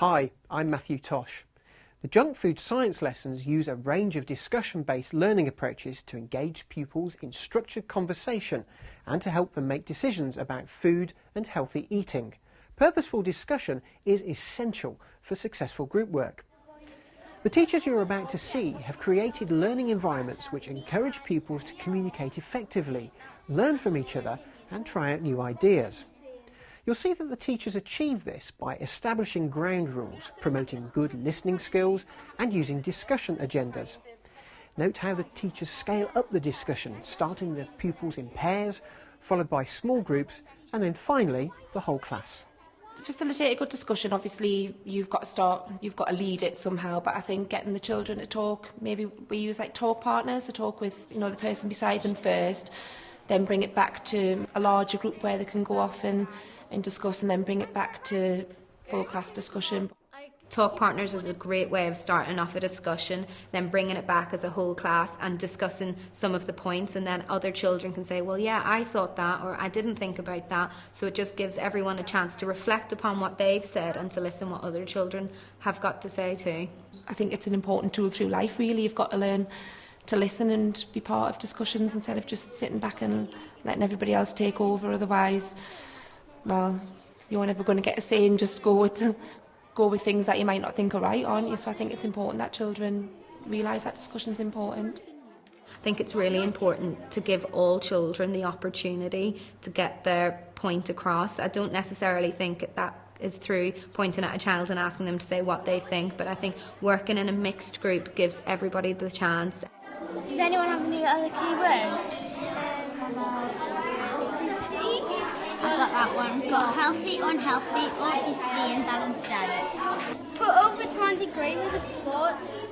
Hi, I'm Matthew Tosh. The junk food science lessons use a range of discussion-based learning approaches to engage pupils in structured conversation and to help them make decisions about food and healthy eating. Purposeful discussion is essential for successful group work. The teachers you're about to see have created learning environments which encourage pupils to communicate effectively, learn from each other and try out new ideas. You'll see that the teachers achieve this by establishing ground rules, promoting good listening skills and using discussion agendas. Note how the teachers scale up the discussion, starting the pupils in pairs, followed by small groups and then finally the whole class. To facilitate a good discussion, obviously you've got to lead it somehow, but I think getting the children to talk, maybe we use like talk partners to talk with the person beside them first, then bring it back to a larger group where they can go off and discuss, and then bring it back to full class discussion. Talk partners is a great way of starting off a discussion, then bringing it back as a whole class and discussing some of the points, and then other children can say, well, yeah, I thought that, or I didn't think about that. So it just gives everyone a chance to reflect upon what they've said and to listen what other children have got to say too. I think it's an important tool through life, really. You've got to learn to listen and be part of discussions instead of just sitting back and letting everybody else take over. Otherwise, well, you're never going to get a say and just go with things that you might not think are right, aren't you? So I think it's important that children realise that discussion's important. I think it's really important to give all children the opportunity to get their point across. I don't necessarily think that is through pointing at a child and asking them to say what they think, but I think working in a mixed group gives everybody the chance. Does anyone have any other key words? I've got that one. Got healthy, unhealthy, obesity and balanced diet. Put over 20 grade with sports.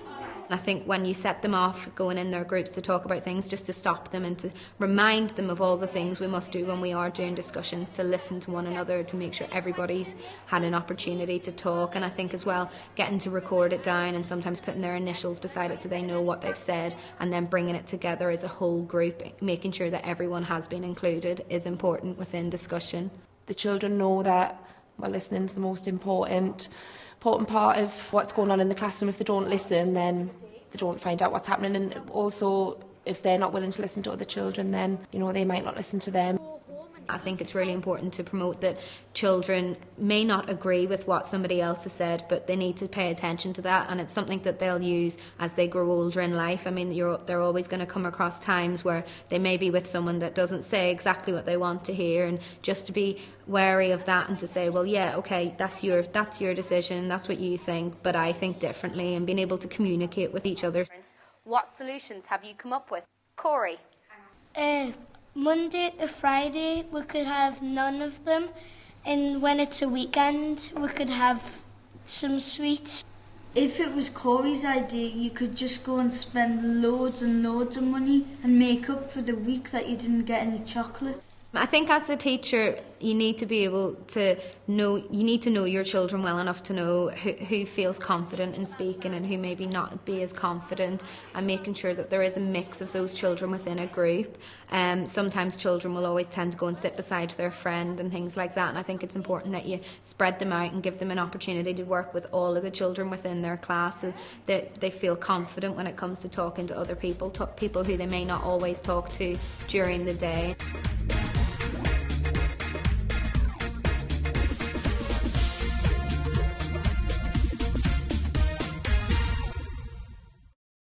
I think when you set them off going in their groups to talk about things, just to stop them and to remind them of all the things we must do when we are doing discussions, to listen to one another, to make sure everybody's had an opportunity to talk. And I think as well, getting to record it down and sometimes putting their initials beside it so they know what they've said, and then bringing it together as a whole group, making sure that everyone has been included, is important within discussion. The children know that listening is the most important part of what's going on in the classroom. If they don't listen, then they don't find out what's happening, and also if they're not willing to listen to other children, then they might not listen to them. I think it's really important to promote that children may not agree with what somebody else has said, but they need to pay attention to that, and it's something that they'll use as they grow older in life. I mean, they're always going to come across times where they may be with someone that doesn't say exactly what they want to hear, and just to be wary of that and to say, well, yeah, okay, that's your decision, that's what you think, but I think differently, and being able to communicate with each other. What solutions have you come up with? Corey? Monday to Friday we could have none of them, and when it's a weekend we could have some sweets. If it was Corey's idea, you could just go and spend loads and loads of money and make up for the week that you didn't get any chocolate. I think as the teacher, you need to be able to know, you need to know your children well enough to know who feels confident in speaking and who maybe not be as confident, and making sure that there is a mix of those children within a group. Sometimes children will always tend to go and sit beside their friend and things like that, and I think it's important that you spread them out and give them an opportunity to work with all of the children within their class, so that they feel confident when it comes to talking to other people, people who they may not always talk to during the day.